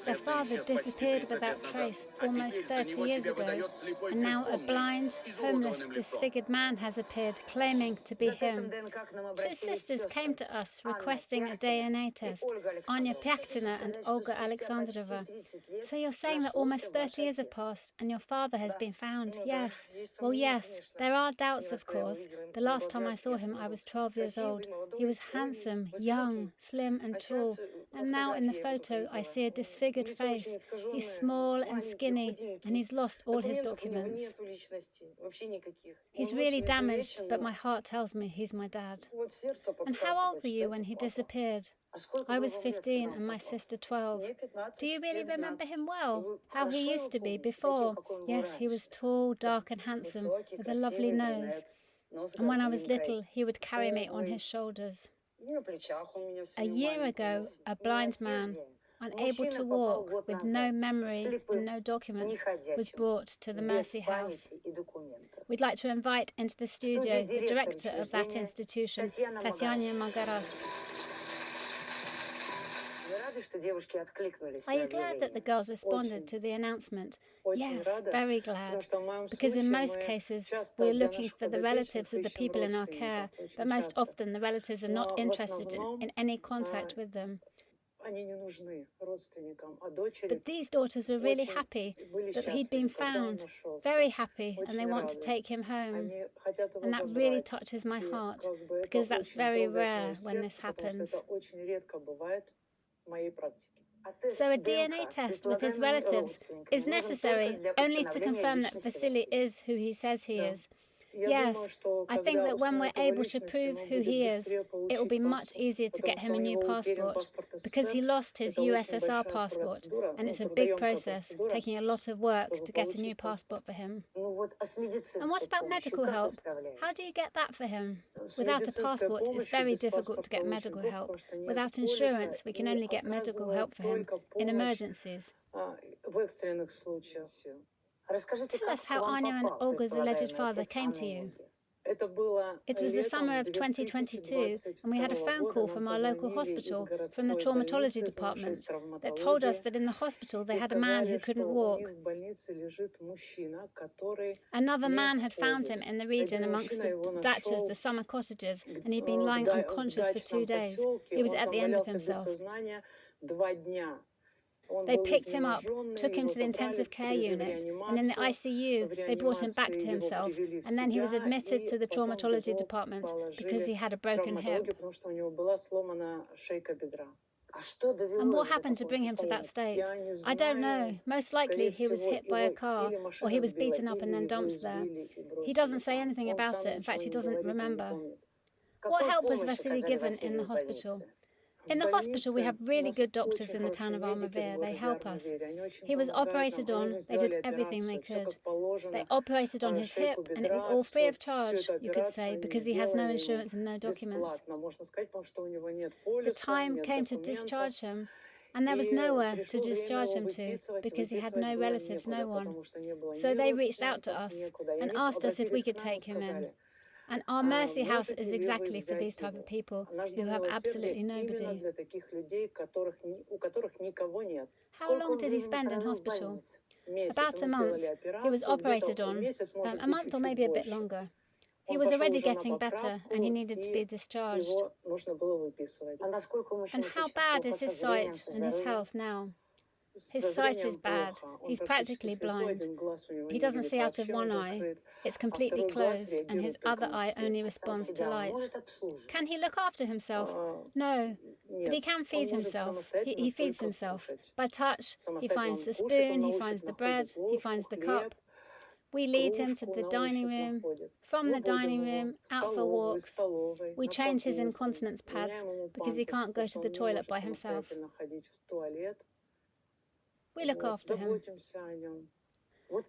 Their father disappeared without trace almost 30 years ago, and now a blind, homeless, disfigured man has appeared claiming to be him. Two sisters came to us requesting a DNA test, Anya Pyaktina and Olga Alexandrova. So you're saying that almost 30 years have passed and your father has been found? Yes. Well, yes. There are doubts, of course. The last time I saw him, I was 12 years old. He was handsome, young, slim and tall. And now in the photo, I see a disfigured face. He's small and skinny, and he's lost all his documents. He's really damaged, but my heart tells me he's my dad. And how old were you when he disappeared? I was 15 and my sister 12. Do you really remember him well? How he used to be before? Yes, he was tall, dark and handsome, with a lovely nose. And when I was little, he would carry me on his shoulders. A year ago, a blind man, unable to walk, with no memory and no documents, was brought to the Mercy House. We'd like to invite into the studio the director of that institution, Tatiana Margaras. Are you glad that the girls responded to the announcement? Yes, very glad. Because in most cases, we're looking for the relatives of the people in our care, but most often the relatives are not interested in any contact with them. But these daughters were really happy that he'd been found, very happy, and they want to take him home. And that really touches my heart, because that's very rare when this happens. So a DNA test with his relatives is necessary only to confirm that Vasily is who he says he is. Yes, I think that when we're able to prove who he is, it will be much easier to get him a new passport, because he lost his USSR passport, and it's a big process, taking a lot of work to get a new passport for him. And what about medical help? How do you get that for him? Without a passport, it's very difficult to get medical help. Without insurance, we can only get medical help for him in emergencies. Tell us how Anya and Olga's alleged father came to you. It was the summer of 2022, and we had a phone call from our local hospital, from the traumatology department, that told us that in the hospital they had a man who couldn't walk. Another man had found him in the region amongst the dachas, the summer cottages, and he'd been lying unconscious for 2 days. He was at the end of himself. They picked him up, took him to the intensive care unit, and in the ICU they brought him back to himself, and then he was admitted to the traumatology department because he had a broken hip. And what happened to bring him to that state? I don't know. Most likely he was hit by a car, or he was beaten up and then dumped there. He doesn't say anything about it. In fact, he doesn't remember. What help was Vasily given in the hospital? In the hospital, we have really good doctors in the town of Armavir. They help us. He was operated on. They did everything they could. They operated on his hip, and it was all free of charge, you could say, because he has no insurance and no documents. The time came to discharge him, and there was nowhere to discharge him to, because he had no relatives, no one. So they reached out to us and asked us if we could take him in. And our Mercy House is exactly for these type of people who have absolutely nobody. How long did he spend in hospital? About a month. He was operated on, a month or maybe a bit longer. He was already getting better and he needed to be discharged. And how bad is his sight and his health now? His sight is bad. He's practically blind. He doesn't see out of one eye. It's completely closed, and his other eye only responds to light. Can he look after himself? No, but he can feed himself. He feeds himself. By touch, he finds the spoon, he finds the bread, he finds the cup. We lead him to the dining room. From the dining room, out for walks. We change his incontinence pads because he can't go to the toilet by himself. We look after him.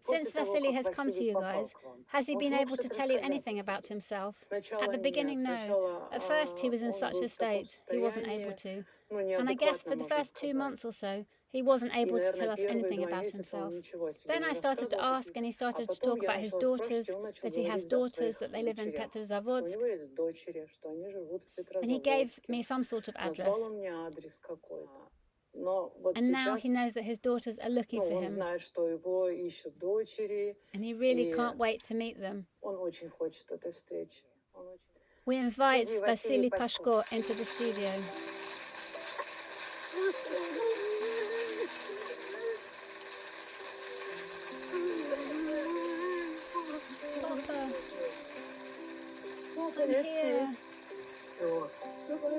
Since Vasily has come to you guys, has he been able to tell you anything about himself? At the beginning, no. At first, he was in such a state, he wasn't able to. And I guess for the first 2 months or so, he wasn't able to tell us anything about himself. Then I started to ask, and he started to talk about his daughters, that he has daughters, that they live in Petrozavodsk. And he gave me some sort of address. And now he knows that his daughters are looking for him. And he really can't wait to meet them. We invite Vasily Pashko into the studio. Papa, I'm here.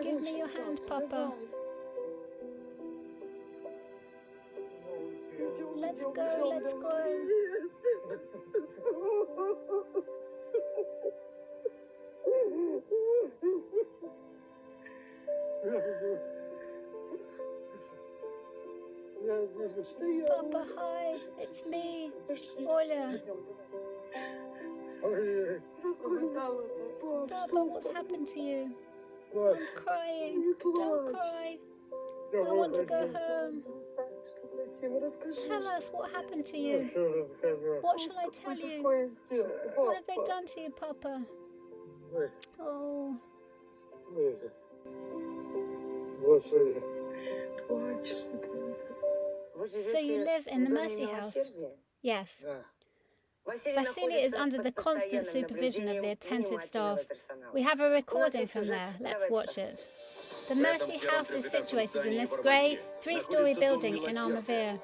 Give me your hand, Papa. Let's go, let's go. Papa, hi, it's me, Oля. Papa, what's happened to you? I'm crying. Don't cry. I want to go home. Tell us what happened to you. What shall I tell you? What have they done to you, Papa? Oh. So you live in the Mercy House? Yes. Vasily is under the constant supervision of the attentive staff. We have a recording from there. Let's watch it. The Mercy House is situated in this grey, 3-story building in Armavir.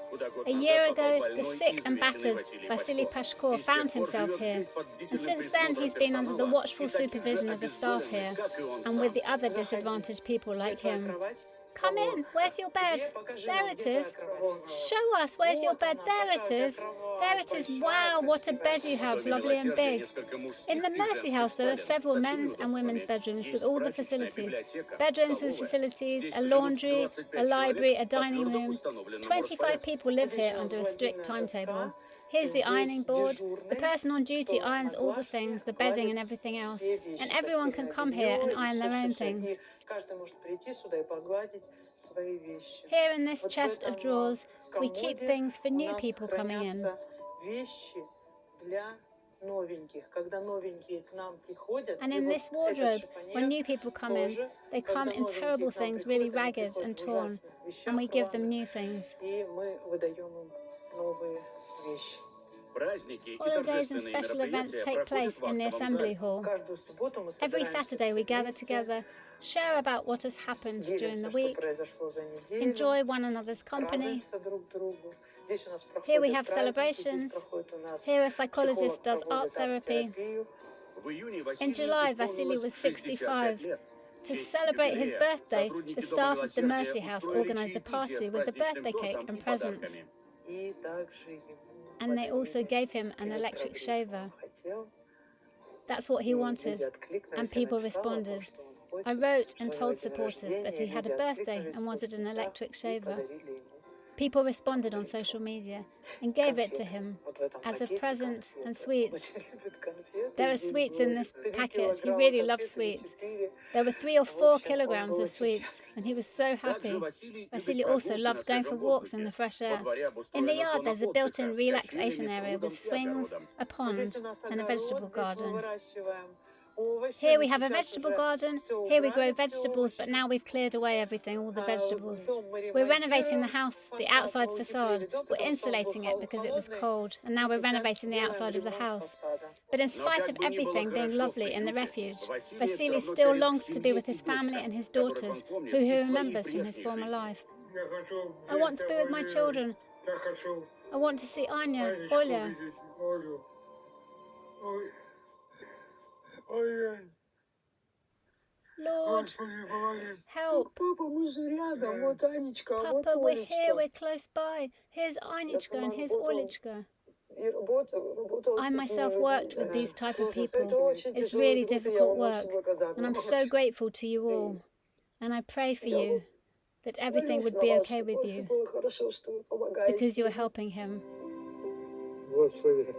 A year ago, the sick and battered Vasily Pashko found himself here, and since then he's been under the watchful supervision of the staff here, and with the other disadvantaged people like him. Come in. Where's your bed? There it is. Show us. Where's your bed? There it is. There it is. Wow, what a bed you have. Lovely and big. In the Mercy House, there are several men's and women's bedrooms with all the facilities. Bedrooms with facilities, a laundry, a library, a dining room. 25 people live here under a strict timetable. Here's the ironing board. The person on duty irons all the things, the bedding and everything else. And everyone can come here and iron their own things. Here in this chest of drawers, we keep things for new people coming in. And in this wardrobe, when new people come in, they come in terrible things, really ragged and torn, and we give them new things. Holidays and special events take place in the assembly hall. Every Saturday we gather together, share about what has happened during the week, enjoy one another's company. Here we have celebrations. Here a psychologist does art therapy. In July, Vasily was 65. To celebrate his birthday, the staff of the Mercy House organised a party with a birthday cake and presents. And they also gave him an electric shaver. That's what he wanted, and people responded. I wrote and told supporters that he had a birthday and wanted an electric shaver. People responded on social media and gave it to him as a present and sweets. There are sweets in this packet. He really loves sweets. There were 3 or 4 kilograms of sweets, and he was so happy. Vasily also loves going for walks in the fresh air. In the yard, there's a built-in relaxation area with swings, a pond, and a vegetable garden. Here we have a vegetable garden, here we grow vegetables, but now we've cleared away everything, all the vegetables. We're renovating the house, the outside facade. We're insulating it because it was cold, and now we're renovating the outside of the house. But in spite of everything being lovely in the refuge, Vasily still longs to be with his family and his daughters, who he remembers from his former life. I want to be with my children. I want to see Anya, Oля. Lord, help. Papa, we're here, we're close by. Here's Anichka and here's Olichka. I myself worked with these type of people. It's really difficult work, and I'm so grateful to you all. And I pray for you that everything would be okay with you, because you're helping him. Господи.